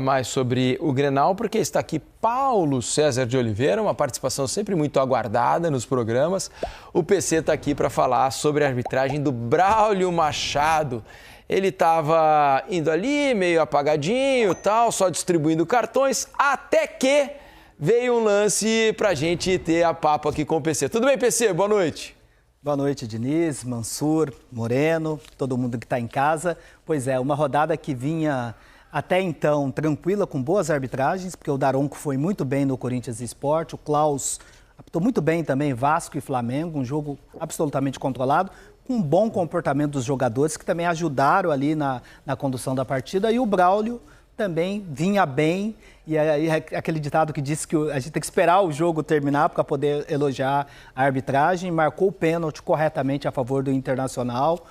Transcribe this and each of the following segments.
Mais sobre o Grenal, porque está aqui Paulo César de Oliveira, uma participação sempre muito aguardada nos programas. O PC está aqui para falar sobre a arbitragem do Braulio Machado. Ele estava indo ali, meio apagadinho, tal, só distribuindo cartões, até que veio um lance para a gente ter a papo aqui com o PC. Tudo bem, PC? Boa noite. Boa noite, Diniz, Mansur, Moreno, todo mundo que está em casa. Pois é, uma rodada que vinha até então tranquila, com boas arbitragens, porque o Daronco foi muito bem no Corinthians Sport, o Klaus apitou muito bem também, Vasco e Flamengo, um jogo absolutamente controlado, com um bom comportamento dos jogadores, que também ajudaram ali na condução da partida, e o Braulio também vinha bem, e aí aquele ditado que disse que a gente tem que esperar o jogo terminar para poder elogiar a arbitragem, marcou o pênalti corretamente a favor do Internacional,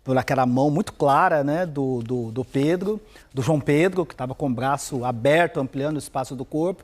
por aquela mão muito clara, né, do João Pedro, que estava com o braço aberto, ampliando o espaço do corpo.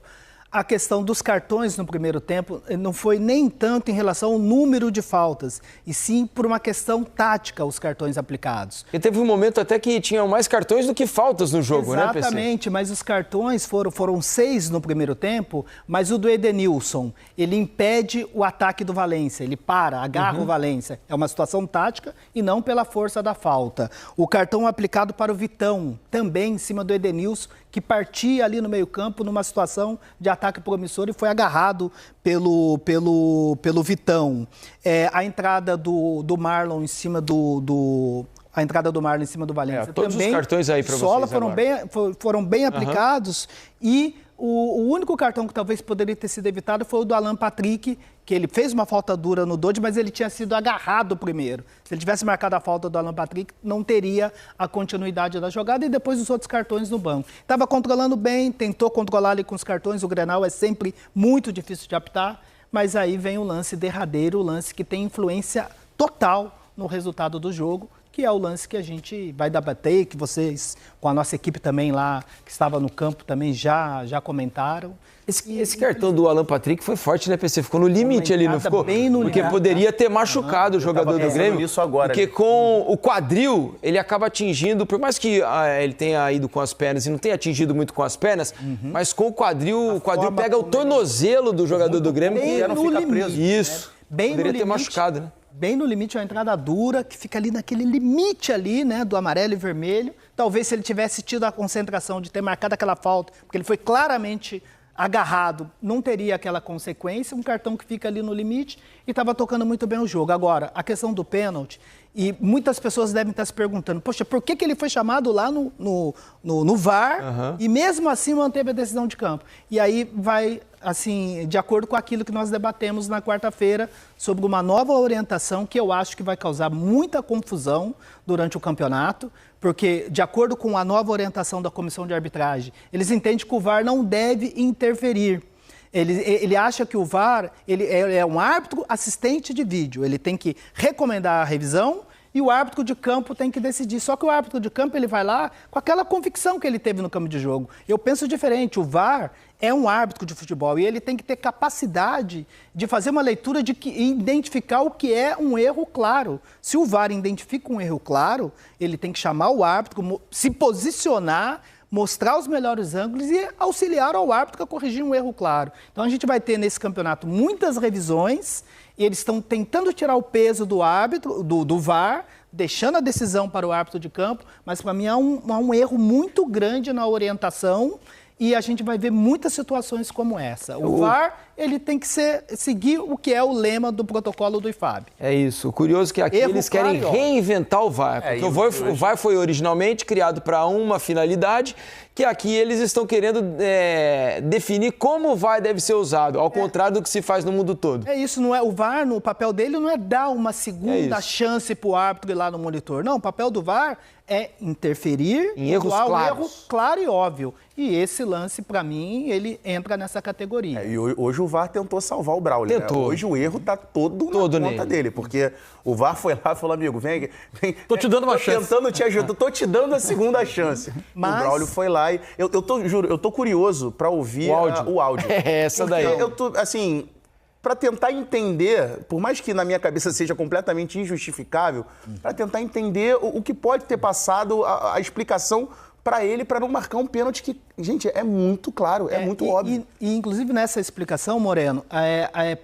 A questão dos cartões no primeiro tempo não foi nem tanto em relação ao número de faltas, e sim por uma questão tática os cartões aplicados. E teve um momento até que tinham mais cartões do que faltas no jogo, né, PC? Exatamente, mas os cartões foram 6 no primeiro tempo, mas o do Edenilson, ele impede o ataque do Valência, ele agarra o Valência. É uma situação tática e não pela força da falta. O cartão aplicado para o Vitão, também em cima do Edenilson, que partia ali no meio-campo numa situação de ataque promissor e foi agarrado pelo Vitão. A entrada do Marlon em cima a entrada do Marlon em cima do Valência. Todos também, os cartões aí para vocês foram bem aplicados, e o único cartão que talvez poderia ter sido evitado foi o do Alan Patrick, que ele fez uma falta dura no Dodge, mas ele tinha sido agarrado primeiro. Se ele tivesse marcado a falta do Alan Patrick, não teria a continuidade da jogada, e depois os outros cartões no banco. Estava controlando bem, tentou controlar ali com os cartões, o Grenal é sempre muito difícil de apitar, mas aí vem o lance derradeiro, o lance que tem influência total no resultado do jogo, que é o lance que a gente vai debater, que vocês, com a nossa equipe também lá, que estava no campo, também já comentaram. Esse cartão do Alan Patrick foi forte, né, PC? Ficou no limite ali, não ficou? Porque poderia ter machucado o jogador do Grêmio. Isso agora, porque com o quadril, ele acaba atingindo, por mais que ele tenha ido com as pernas e não tenha atingido muito com as pernas, mas com o quadril pega o tornozelo do jogador do Grêmio e não fica preso. Isso. Bem poderia ter machucado, né? Bem no limite, uma entrada dura, que fica ali naquele limite ali, né, do amarelo e vermelho. Talvez se ele tivesse tido a concentração de ter marcado aquela falta, porque ele foi claramente agarrado, não teria aquela consequência, um cartão que fica ali no limite, e estava tocando muito bem o jogo. Agora, a questão do pênalti, e muitas pessoas devem estar se perguntando, poxa, por que ele foi chamado lá no VAR e mesmo assim manteve a decisão de campo? E aí vai, assim, de acordo com aquilo que nós debatemos na quarta-feira, sobre uma nova orientação que eu acho que vai causar muita confusão durante o campeonato, porque, de acordo com a nova orientação da comissão de arbitragem, eles entendem que o VAR não deve interferir. Ele acha que o VAR ele é um árbitro assistente de vídeo, ele tem que recomendar a revisão e o árbitro de campo tem que decidir. Só que o árbitro de campo ele vai lá com aquela convicção que ele teve no campo de jogo. Eu penso diferente, o VAR é um árbitro de futebol e ele tem que ter capacidade de fazer uma leitura e identificar o que é um erro claro. Se o VAR identifica um erro claro, ele tem que chamar o árbitro, se posicionar, mostrar os melhores ângulos e auxiliar ao árbitro a corrigir um erro claro. Então a gente vai ter nesse campeonato muitas revisões e eles estão tentando tirar o peso do árbitro, do VAR, deixando a decisão para o árbitro de campo, mas para mim há um erro muito grande na orientação. E a gente vai ver muitas situações como essa. O VAR, ele tem que seguir o que é o lema do protocolo do IFAB. É isso. O curioso é que aqui eles querem reinventar o VAR. Porque o VAR foi originalmente criado para uma finalidade, que aqui eles estão querendo definir como o VAR deve ser usado, ao contrário do que se faz no mundo todo. É isso, não é, o VAR, no papel dele, não é dar uma segunda chance para o árbitro ir lá no monitor. Não, o papel do VAR é interferir em erros claros. Um erro claro e óbvio. E esse lance, para mim, ele entra nessa categoria. E hoje o VAR tentou salvar o Braulio. Né? Hoje o erro está todo na conta dele, porque o VAR foi lá e falou, amigo, vem. Tô te dando uma chance. Tentando te ajudar, tô te dando a segunda chance. Mas... O Braulio foi lá e eu tô curioso para ouvir o áudio. Essa daí. Eu tô, assim, para tentar entender, por mais que na minha cabeça seja completamente injustificável, para tentar entender o que pode ter passado, a explicação para ele, para não marcar um pênalti que, gente, é muito claro, é muito óbvio. E, inclusive, nessa explicação, Moreno,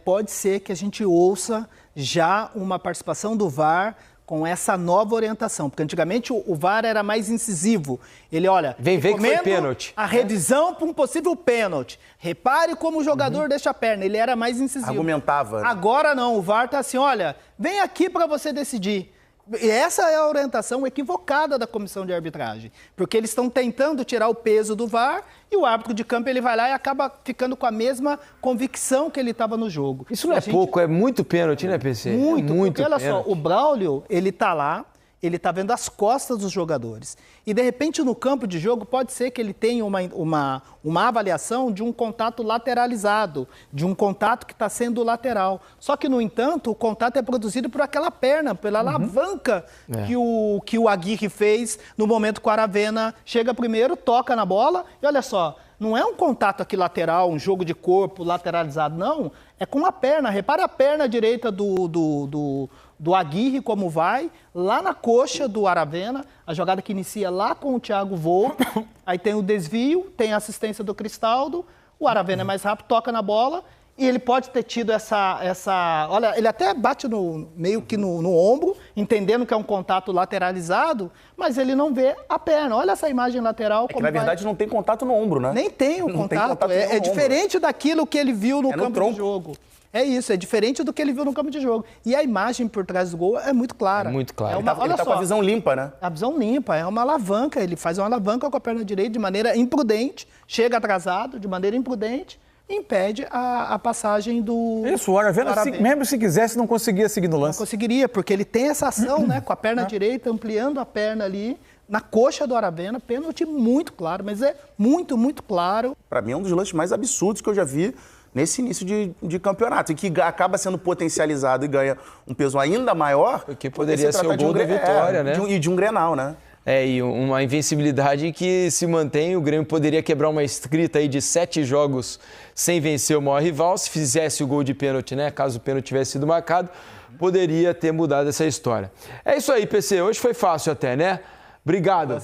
pode ser que a gente ouça já uma participação do VAR com essa nova orientação, porque antigamente o VAR era mais incisivo. Ele, olha, vem ver que foi pênalti. A revisão para um possível pênalti. Repare como o jogador deixa a perna. Ele era mais incisivo. Argumentava. Né? Agora não, o VAR tá assim, olha, vem aqui para você decidir. E essa é a orientação equivocada da comissão de arbitragem, porque eles estão tentando tirar o peso do VAR e o árbitro de campo ele vai lá e acaba ficando com a mesma convicção que ele estava no jogo. Isso não é pouco, é muito pênalti, né, PC? Muito, muito porque olha pênalti. só, o Braulio, ele tá lá, ele tá vendo as costas dos jogadores. E, de repente, no campo de jogo, pode ser que ele tenha uma avaliação de um contato lateralizado, de um contato que está sendo lateral. Só que, no entanto, o contato é produzido por aquela perna, pela alavanca que o Aguirre fez no momento que o Aravena chega primeiro, toca na bola e, olha só, não é um contato aqui lateral, um jogo de corpo lateralizado, não. É com a perna. Repare a perna direita do Aguirre, como vai, lá na coxa do Aravena, a jogada que inicia lá com o Thiago Volpe, aí tem o desvio, tem a assistência do Cristaldo, o Aravena é mais rápido, toca na bola, e ele pode ter tido essa olha, ele até bate meio que no ombro, entendendo que é um contato lateralizado, mas ele não vê a perna. Olha essa imagem lateral. É que, na verdade, não tem contato no ombro, né? Nem tem o contato. É diferente daquilo que ele viu no campo de jogo. É isso, é diferente do que ele viu no campo de jogo. E a imagem por trás do gol é muito clara. É muito clara. Ele tá com a visão limpa, né? A visão limpa, é uma alavanca. Ele faz uma alavanca com a perna direita de maneira imprudente, chega atrasado de maneira imprudente e impede a passagem do... Isso, o Aravena, mesmo se quisesse, não conseguia seguir no lance. Não conseguiria, porque ele tem essa ação, né, com a perna direita, ampliando a perna ali, na coxa do Aravena, pênalti muito claro, mas é muito, muito claro. Para mim é um dos lances mais absurdos que eu já vi nesse início de campeonato, e que acaba sendo potencializado e ganha um peso ainda maior. Porque poderia ser o gol da vitória, né? E de um Grenal, né? E uma invencibilidade que se mantém. O Grêmio poderia quebrar uma escrita aí de 7 jogos sem vencer o maior rival. Se fizesse o gol de pênalti, né? Caso o pênalti tivesse sido marcado, poderia ter mudado essa história. É isso aí, PC. Hoje foi fácil até, né? Obrigado.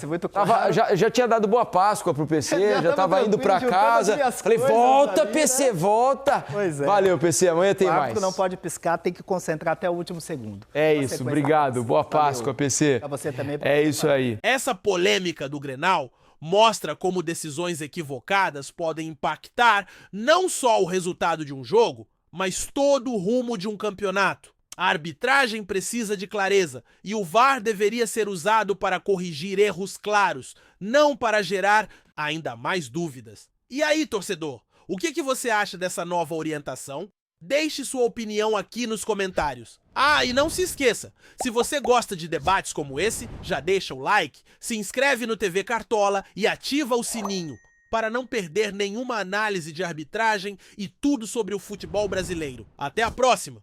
Já tinha dado boa Páscoa pro PC, já estava indo para casa. Falei, volta, ali, PC, né? Volta. Pois é. Valeu, PC, amanhã tem mais. O árbitro não pode piscar, tem que concentrar até o último segundo. É isso, obrigado. Boa Páscoa, PC. Pra você também. É isso aí. Essa polêmica do Grenal mostra como decisões equivocadas podem impactar não só o resultado de um jogo, mas todo o rumo de um campeonato. A arbitragem precisa de clareza e o VAR deveria ser usado para corrigir erros claros, não para gerar ainda mais dúvidas. E aí, torcedor, o que você acha dessa nova orientação? Deixe sua opinião aqui nos comentários. Ah, e não se esqueça, se você gosta de debates como esse, já deixa o like, se inscreve no TV Cartola e ativa o sininho para não perder nenhuma análise de arbitragem e tudo sobre o futebol brasileiro. Até a próxima!